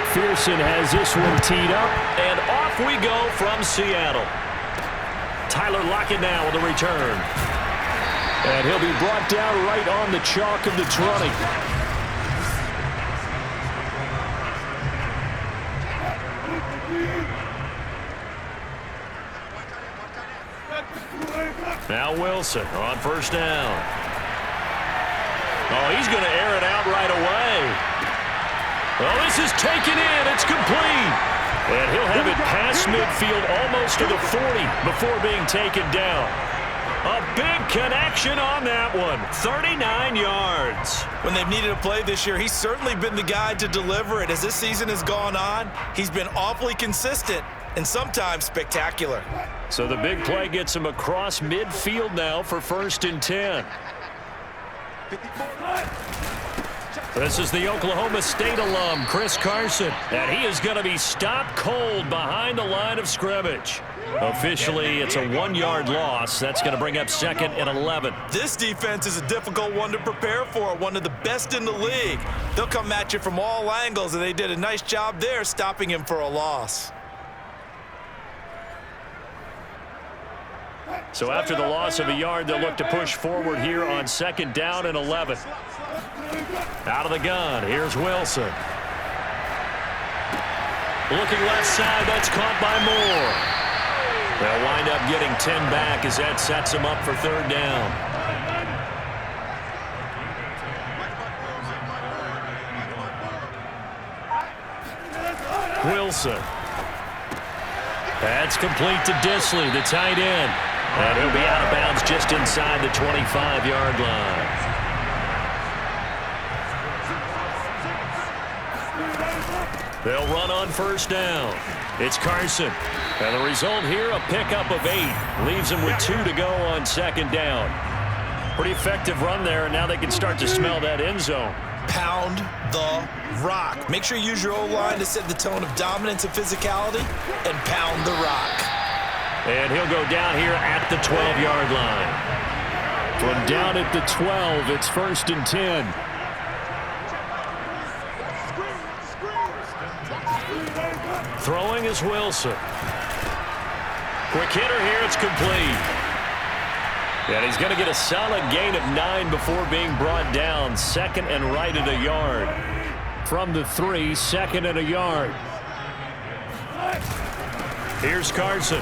McPherson has this one teed up, and off we go from Seattle. Tyler Lockett now with the return. And he'll be brought down right on the chalk of the 20. Now Wilson on first down. Oh, he's going to air it out right away. Oh, this is taken in. It's complete. And he'll have it past midfield almost to the 40 before being taken down. A big connection on that one. 39 yards. When they've needed a play this year, he's certainly been the guy to deliver it. As this season has gone on, he's been awfully consistent and sometimes spectacular. So the big play gets him across midfield now for 1st and 10. This is the Oklahoma State alum, Chris Carson, and he is going to be stopped cold behind the line of scrimmage. Officially, it's a 1-yard loss. That's going to bring up 2nd and 11. This defense is a difficult one to prepare for, one of the best in the league. They'll come at you from all angles, and they did a nice job there stopping him for a loss. So after the loss of a yard, they'll look to push forward here on 2nd down and 11. Out of the gun, here's Wilson. Looking left side, that's caught by Moore. They'll wind up getting 10 back as that sets them up for 3rd down. Wilson. That's complete to Dissly, the tight end. And he'll be out of bounds just inside the 25-yard line. They'll run on 1st down. It's Carson. And the result here, a pickup of 8. Leaves him with 2 to go on 2nd down. Pretty effective run there, and now they can start to smell that end zone. Pound the rock. Make sure you use your O-line to set the tone of dominance and physicality, and pound the rock. And he'll go down here at the 12-yard line. From down at the 12, it's 1st and 10. Throwing is Wilson. Quick hitter here, it's complete. And he's going to get a solid gain of 9 before being brought down. 2nd and right at a yard. From the 3, 2nd and a yard. Here's Carson.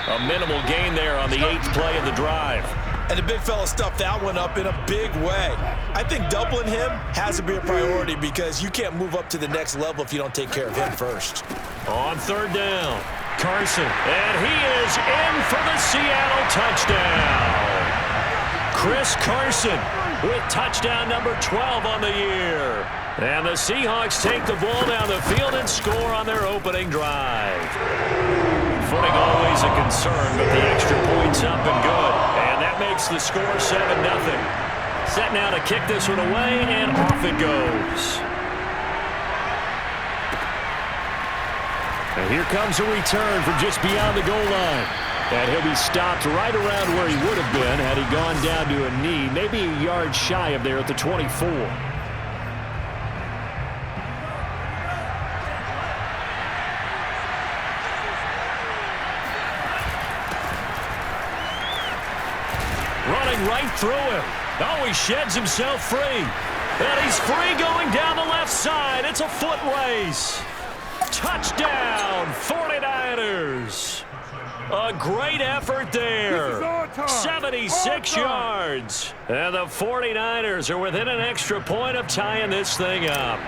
A minimal gain there on the 8th play of the drive. And the big fella stuffed that one up in a big way. I think doubling him has to be a priority because you can't move up to the next level if you don't take care of him first. On 3rd down, Carson. And he is in for the Seattle touchdown. Chris Carson with touchdown number 12 on the year. And the Seahawks take the ball down the field and score on their opening drive. Footing always a concern, but the extra point's up and good. And that makes the score 7-0. Set now to kick this one away, and off it goes. And here comes a return from just beyond the goal line. And he'll be stopped right around where he would have been had he gone down to a knee, maybe a yard shy of there at the 24. Running right through him. Oh, he sheds himself free. And he's free going down the left side. It's a foot race. Touchdown, 49ers. A great effort there. 76 yards. And the 49ers are within an extra point of tying this thing up.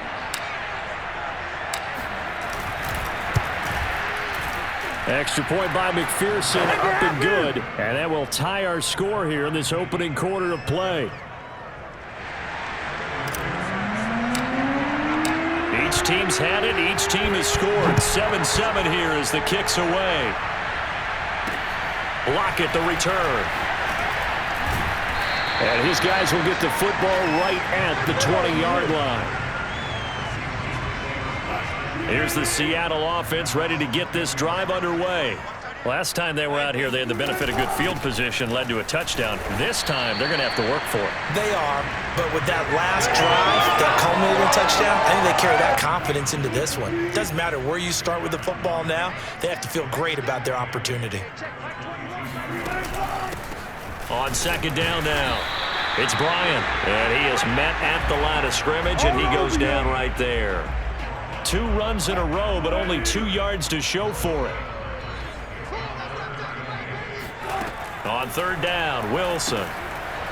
Extra point by McPherson, up and good. And that will tie our score here in this opening quarter of play. Each team's had it. Each team has scored. 7-7 here as the kick's away. Lockett the return. And his guys will get the football right at the 20-yard line. Here's the Seattle offense ready to get this drive underway. Last time they were out here, they had the benefit of good field position, led to a touchdown. This time, they're going to have to work for it. They are, but with that last drive, that culminating touchdown, I think they carry that confidence into this one. It doesn't matter where you start with the football now. They have to feel great about their opportunity. On second down now, it's Bryant, and he is met at the line of scrimmage, and he goes down right there. 2 runs in a row, but only 2 yards to show for it. On third down, Wilson.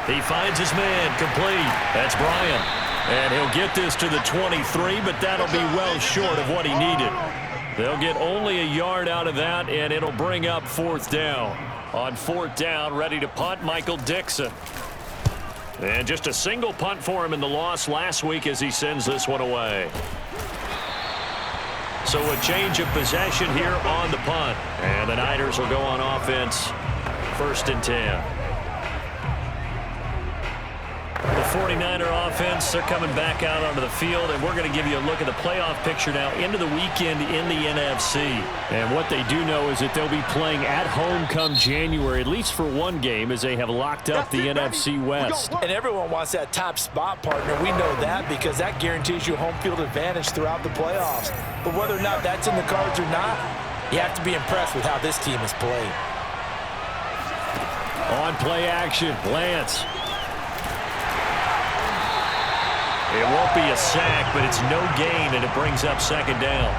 He finds his man, complete. That's Bryant. And he'll get this to the 23, but that'll be well short of what he needed. They'll get only a yard out of that, and it'll bring up 4th down. On 4th down, ready to punt, Michael Dickson. And just a single punt for him in the loss last week as he sends this one away. So a change of possession here on the punt. And the Niners will go on offense. 1st and 10. The 49er offense, they're coming back out onto the field, and we're going to give you a look at the playoff picture now into the weekend in the NFC. And what they do know is that they'll be playing at home come January, at least for one game, as they have locked up the NFC West. And everyone wants that top spot, partner. We know that because that guarantees you home field advantage throughout the playoffs. But whether or not that's in the cards or not, you have to be impressed with how this team has played. On play action, Lance. It won't be a sack, but it's no gain, and it brings up 2nd down.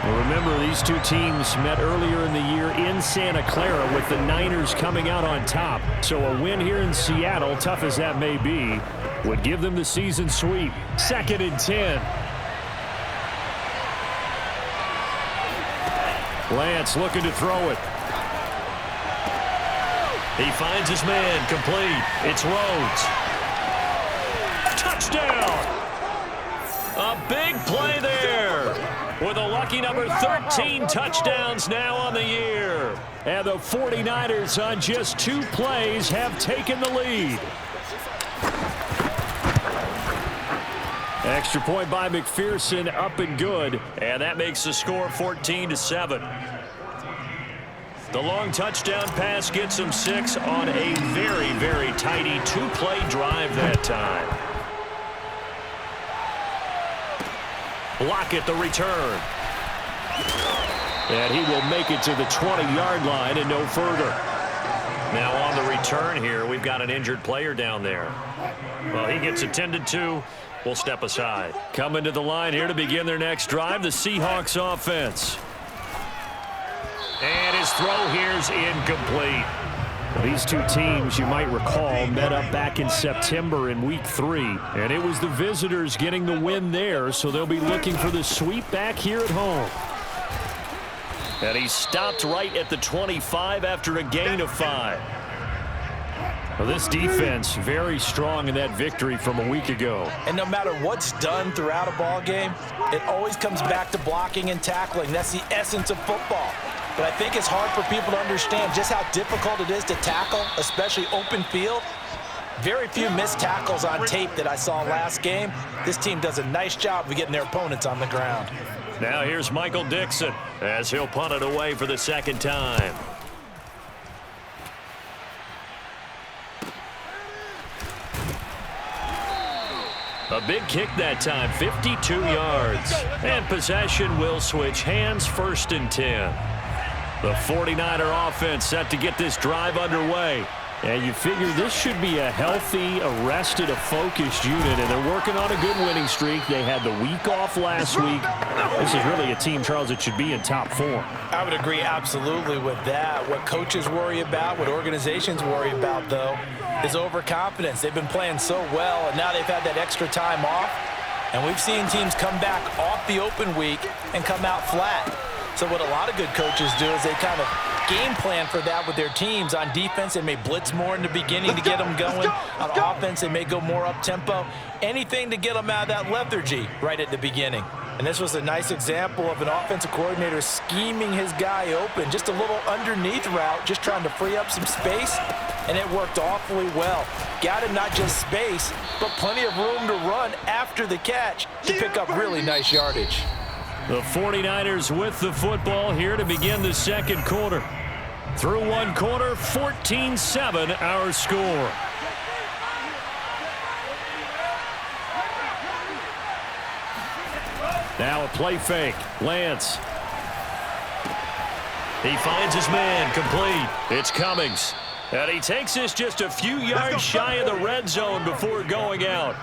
Well, remember, these two teams met earlier in the year in Santa Clara with the Niners coming out on top. So a win here in Seattle, tough as that may be, would give them the season sweep. 2nd and 10. Lance looking to throw it. He finds his man, complete. It's Rhodes. Touchdown! A big play there with a lucky number 13 touchdowns now on the year. And the 49ers on just 2 plays have taken the lead. Extra point by McPherson, up and good. And that makes the score 14-7. The long touchdown pass gets him 6 on a very, very tidy 2-play drive that time. Lockett the return. And he will make it to the 20-yard line and no further. Now on the return here, we've got an injured player down there. Well, he gets attended to. We'll step aside. Coming to the line here to begin their next drive, the Seahawks offense. And his throw here's incomplete. These two teams, you might recall, met up back in September in Week 3. And it was the visitors getting the win there, so they'll be looking for the sweep back here at home. And he stopped right at the 25 after a gain of 5. Well, this defense very strong in that victory from a week ago. And no matter what's done throughout a ball game, it always comes back to blocking and tackling. That's the essence of football. But I think it's hard for people to understand just how difficult it is to tackle, especially open field. Very few missed tackles on tape that I saw last game. This team does a nice job of getting their opponents on the ground. Now here's Michael Dickson as he'll punt it away for the 2nd time. A big kick that time, 52 yards. And possession will switch hands, 1st and 10. The 49er offense set to get this drive underway. And you figure this should be a healthy, arrested, a focused unit, and they're working on a good winning streak. They had the week off last week. This is really a team, Charles, that should be in top form. I would agree absolutely with that. What coaches worry about, what organizations worry about, though, is overconfidence. They've been playing so well, and now they've had that extra time off. And we've seen teams come back off the open week and come out flat. So what a lot of good coaches do is they kind of game plan for that with their teams. On defense, they may blitz more in the beginning to get them going. On offense, they may go more up-tempo. Anything to get them out of that lethargy right at the beginning. And this was a nice example of an offensive coordinator scheming his guy open. Just a little underneath route, just trying to free up some space. And it worked awfully well. Got him not just space, but plenty of room to run after the catch to pick up really nice yardage. The 49ers with the football here to begin the 2nd quarter. Through one quarter, 14-7 our score. Now a play fake. Lance. He finds his man, complete. It's Cummings. And he takes this just a few yards shy of the red zone before going out.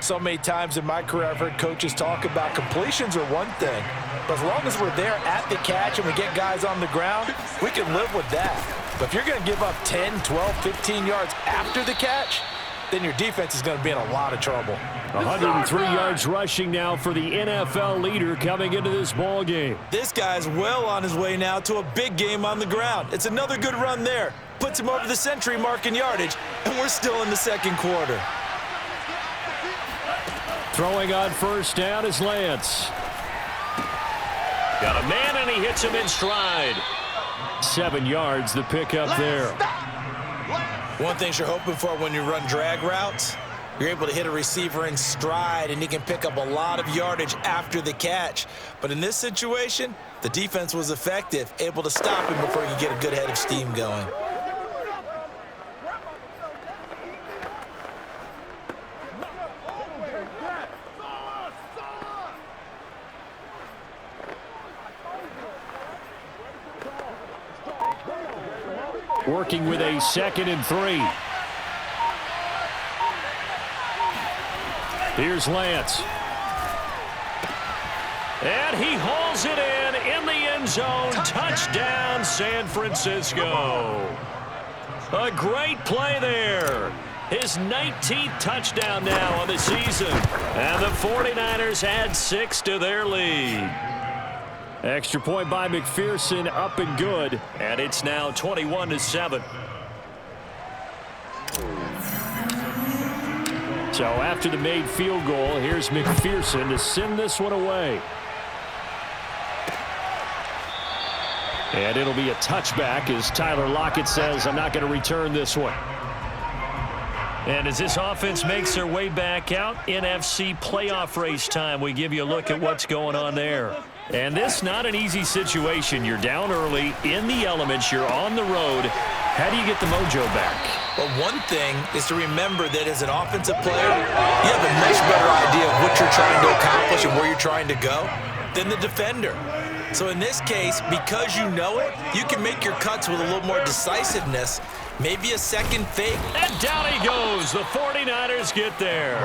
So many times in my career, I've heard coaches talk about completions are one thing. But as long as we're there at the catch and we get guys on the ground, we can live with that. But if you're going to give up 10, 12, 15 yards after the catch, then your defense is going to be in a lot of trouble. 103 yards rushing now for the NFL leader coming into this ball game. This guy's well on his way now to a big game on the ground. It's another good run there. Puts him over the century mark in yardage, and we're still in the second quarter. Throwing on first down is Lance. Got a man, and he hits him in stride. 7 yards, the pickup there. One thing you're hoping for when you run drag routes, you're able to hit a receiver in stride, and he can pick up a lot of yardage after the catch. But in this situation, the defense was effective, able to stop him before he could get a good head of steam going. Working with a 2nd and 3. Here's Lance. And he hauls it in the end zone. Touchdown, San Francisco. A great play there. His 19th touchdown now on the season. And the 49ers add 6 to their lead. Extra point by McPherson, up and good. And it's now 21-7. So after the made field goal, here's McPherson to send this one away. And it'll be a touchback as Tyler Lockett says, I'm not going to return this one. And as this offense makes their way back out, NFC playoff race time, we give you a look at what's going on there. And this not an easy situation. You're down early, in the elements, you're on the road. How do you get the mojo back? Well, one thing is to remember that as an offensive player, you have a much better idea of what you're trying to accomplish and where you're trying to go than the defender. So in this case, because you know it, you can make your cuts with a little more decisiveness, maybe a second fake. And down he goes. The 49ers get there.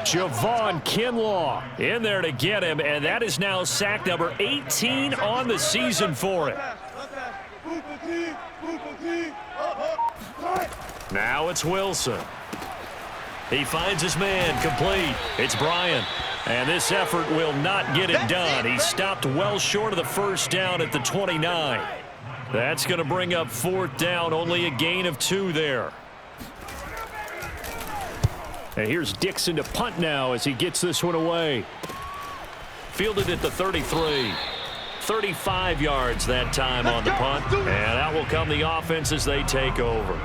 Javon Kinlaw in there to get him, and that is now sack number 18 on the season for him. Now it's Wilson. He finds his man, complete. It's Bryant. And this effort will not get it done. He stopped well short of the first down at the 29. That's going to bring up 4th down, only a gain of 2 there. And here's Dixon to punt now as he gets this one away. Fielded at the 33. 35 yards that time on the punt. And out will come the offense as they take over.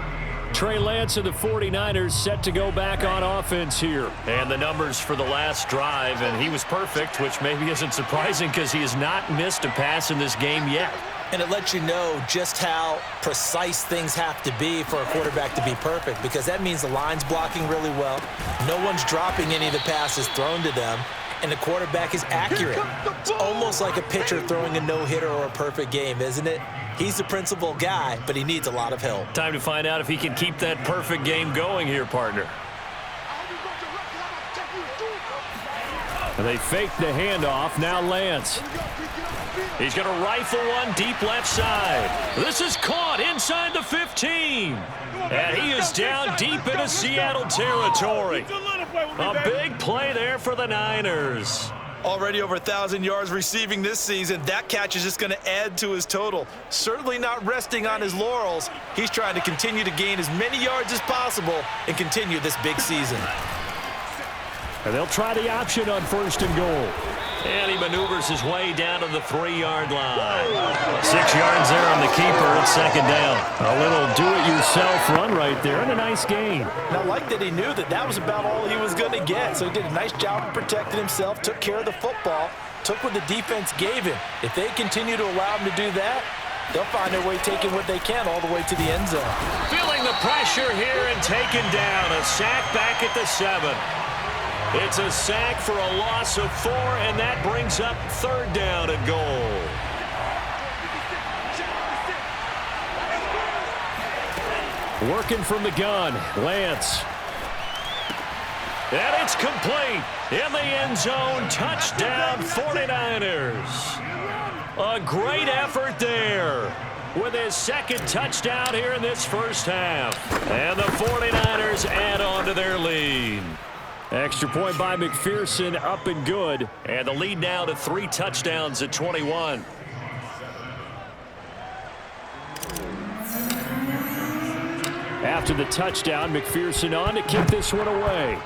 Trey Lance of the 49ers set to go back on offense here. And the numbers for the last drive, and he was perfect, which maybe isn't surprising because he has not missed a pass in this game yet. And it lets you know just how precise things have to be for a quarterback to be perfect, because that means the line's blocking really well. No one's dropping any of the passes thrown to them, and the quarterback is accurate. It's almost like a pitcher throwing a no-hitter or a perfect game, isn't it? He's the principal guy, but he needs a lot of help. Time to find out if he can keep that perfect game going here, partner. And they fake the handoff. Now Lance. He's going to rifle one deep left side. This is caught inside the 15. And he is down deep into Seattle territory. A big play there for the Niners. Already over 1,000 yards receiving this season. That catch is just going to add to his total. Certainly not resting on his laurels. He's trying to continue to gain as many yards as possible and continue this big season. And they'll try the option on 1st and goal. And he maneuvers his way down to the 3-yard line. 6 yards there on the keeper at 2nd down. A little do-it-yourself run right there and a nice gain. And I like that he knew that that was about all he was going to get. So he did a nice job of protecting himself, took care of the football, took what the defense gave him. If they continue to allow him to do that, they'll find their way taking what they can all the way to the end zone. Feeling the pressure here and taken down. A sack back at the 7. It's a sack for a loss of 4, and that brings up 3rd down and goal. Working from the gun, Lance. And it's complete. In the end zone, touchdown 49ers. A great effort there with his 2nd touchdown here in this first half. And the 49ers add on to their lead. Extra point by McPherson, up and good. And the lead now to 3 touchdowns at 21. After the touchdown, McPherson on to kick this one away.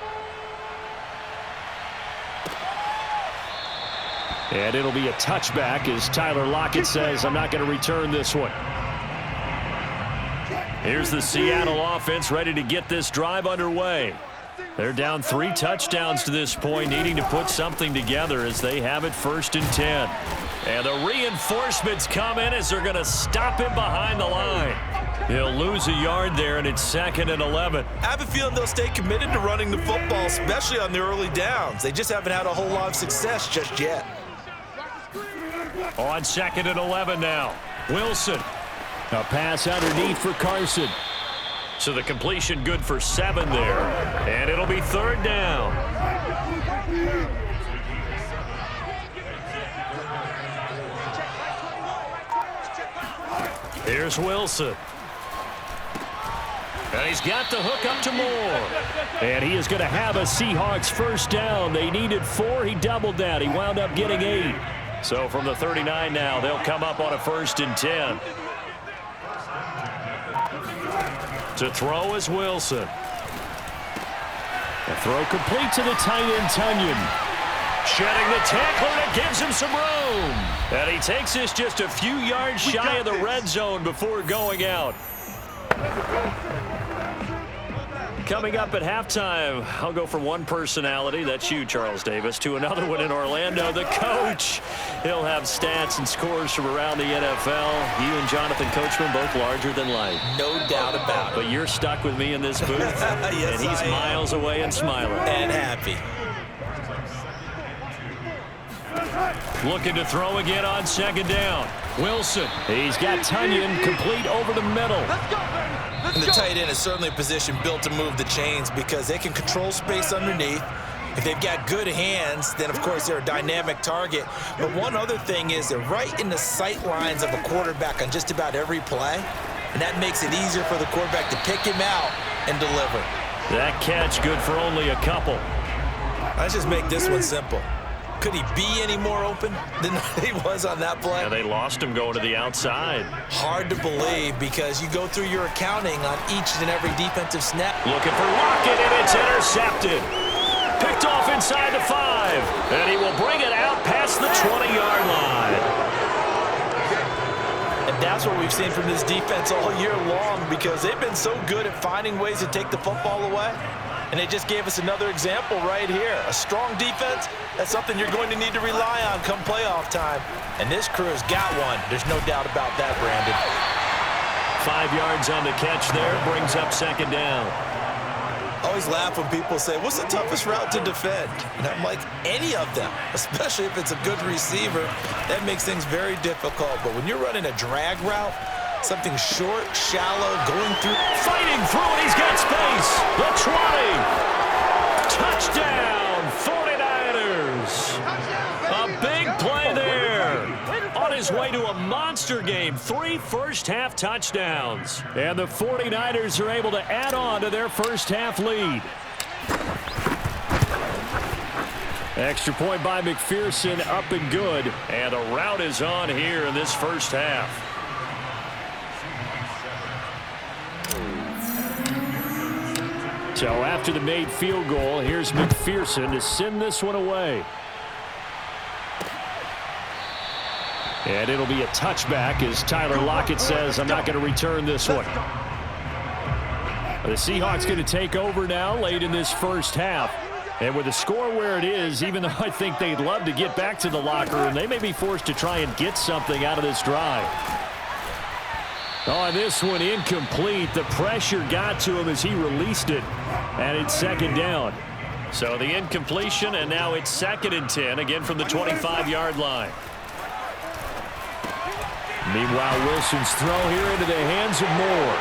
And it'll be a touchback as Tyler Lockett says, I'm not going to return this one. Here's the Seattle offense ready to get this drive underway. They're down 3 touchdowns to this point, needing to put something together as they have it 1st and 10. And the reinforcements come in as they're going to stop him behind the line. He'll lose a yard there, and it's 2nd and 11. I have a feeling they'll stay committed to running the football, especially on the early downs. They just haven't had a whole lot of success just yet. On 2nd and 11 now. Wilson. A pass underneath for Carson. So the completion good for 7 there. And it'll be 3rd down. Here's Wilson. And he's got the hook up to Moore. And he is going to have a Seahawks 1st down. They needed 4. He doubled that. He wound up getting 8. So from the 39 now, they'll come up on a 1st and 10. To throw is Wilson. The throw complete to the tight end, Tunyon. Shedding the tackler, and it gives him some room. And he takes this just a few yards shy of the red zone before going out. Coming up at halftime, I'll go from one personality, that's you, Charles Davis, to another one in Orlando, the coach. He'll have stats and scores from around the NFL. You and Jonathan Coachman, both larger than life. No doubt about it. But you're stuck with me in this booth, yes, and he's miles away and smiling. And happy. Looking to throw again on 2nd down. Wilson. He's got Tunyon complete over the middle. And the tight end is certainly a position built to move the chains because they can control space underneath. If they've got good hands, then, of course, they're a dynamic target. But one other thing is they're right in the sight lines of a quarterback on just about every play, and that makes it easier for the quarterback to pick him out and deliver. That catch good for only a couple. Let's just make this one simple. Could he be any more open than he was on that play? Yeah, they lost him going to the outside. Hard to believe because you go through your accounting on each and every defensive snap. Looking for Lockett, and it's intercepted. Picked off inside the 5. And he will bring it out past the 20-yard line. And that's what we've seen from this defense all year long because they've been so good at finding ways to take the football away. And they just gave us another example right here. A strong defense, that's something you're going to need to rely on come playoff time. And this crew's got one. There's no doubt about that, Brandon. 5 yards on the catch there, brings up 2nd down. I always laugh when people say, what's the toughest route to defend? And I'm like, any of them, especially if it's a good receiver. That makes things very difficult. But when you're running a drag route, something short, shallow, going through. Fighting through it, he's got space. The 20. Touchdown, 49ers. A big play there. On his way to a monster game, 3 first-half touchdowns. And the 49ers are able to add on to their first-half lead. Extra point by McPherson, up and good. And the route is on here in this first half. So after the made field goal, here's McPherson to send this one away. And it'll be a touchback as Tyler Lockett says, I'm not going to return this one. The Seahawks going to take over now late in this first half. And with the score where it is, even though I think they'd love to get back to the locker room, they may be forced to try and get something out of this drive. On this one, incomplete. The pressure got to him as he released it, and it's second down. So the incompletion, and now it's 2nd and 10, again from the 25-yard line. Meanwhile, Wilson's throw here into the hands of Moore.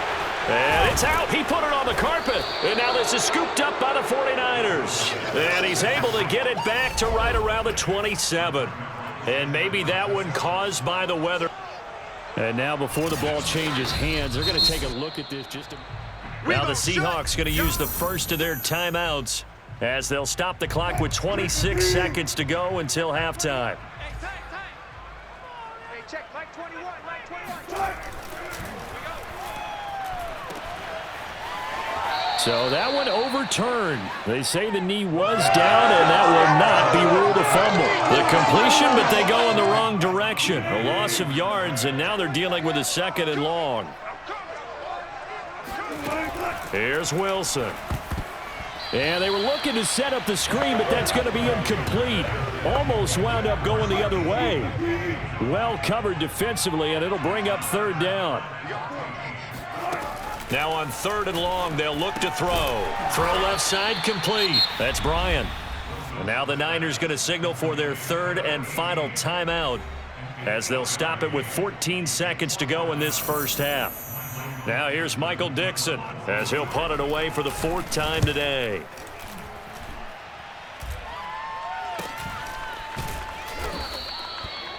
And it's out. He put it on the carpet. And now this is scooped up by the 49ers. And he's able to get it back to right around the 27. And maybe that one caused by the weather. And now before the ball changes hands, they're going to take a look at this. Now the Seahawks going to use the first of their timeouts as they'll stop the clock with 26 seconds to go until halftime. So that one overturned. They say the knee was down, and that will not be ruled a fumble. The completion, but they go in the wrong direction. A loss of yards, and now they're dealing with a 2nd and long. Here's Wilson. And they were looking to set up the screen, but that's going to be incomplete. Almost wound up going the other way. Well covered defensively, and it'll bring up 3rd down. Now on 3rd and long, they'll look to throw. Throw left side, complete. That's Bryant. And now the Niners going to signal for their 3rd and final timeout as they'll stop it with 14 seconds to go in this first half. Now here's Michael Dixon as he'll punt it away for the 4th time today.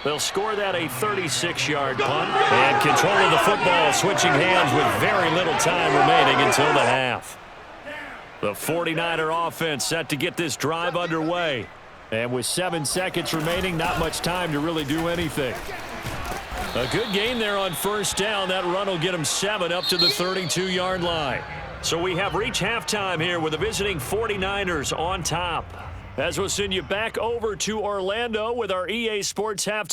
They'll score that a 36-yard punt. And control of the football switching hands with very little time remaining until the half. The 49er offense set to get this drive underway. And with 7 seconds remaining, not much time to really do anything. A good game there on 1st down. That run will get them 7 up to the 32-yard line. So we have reached halftime here with the visiting 49ers on top. As we'll send you back over to Orlando with our EA Sports halftime.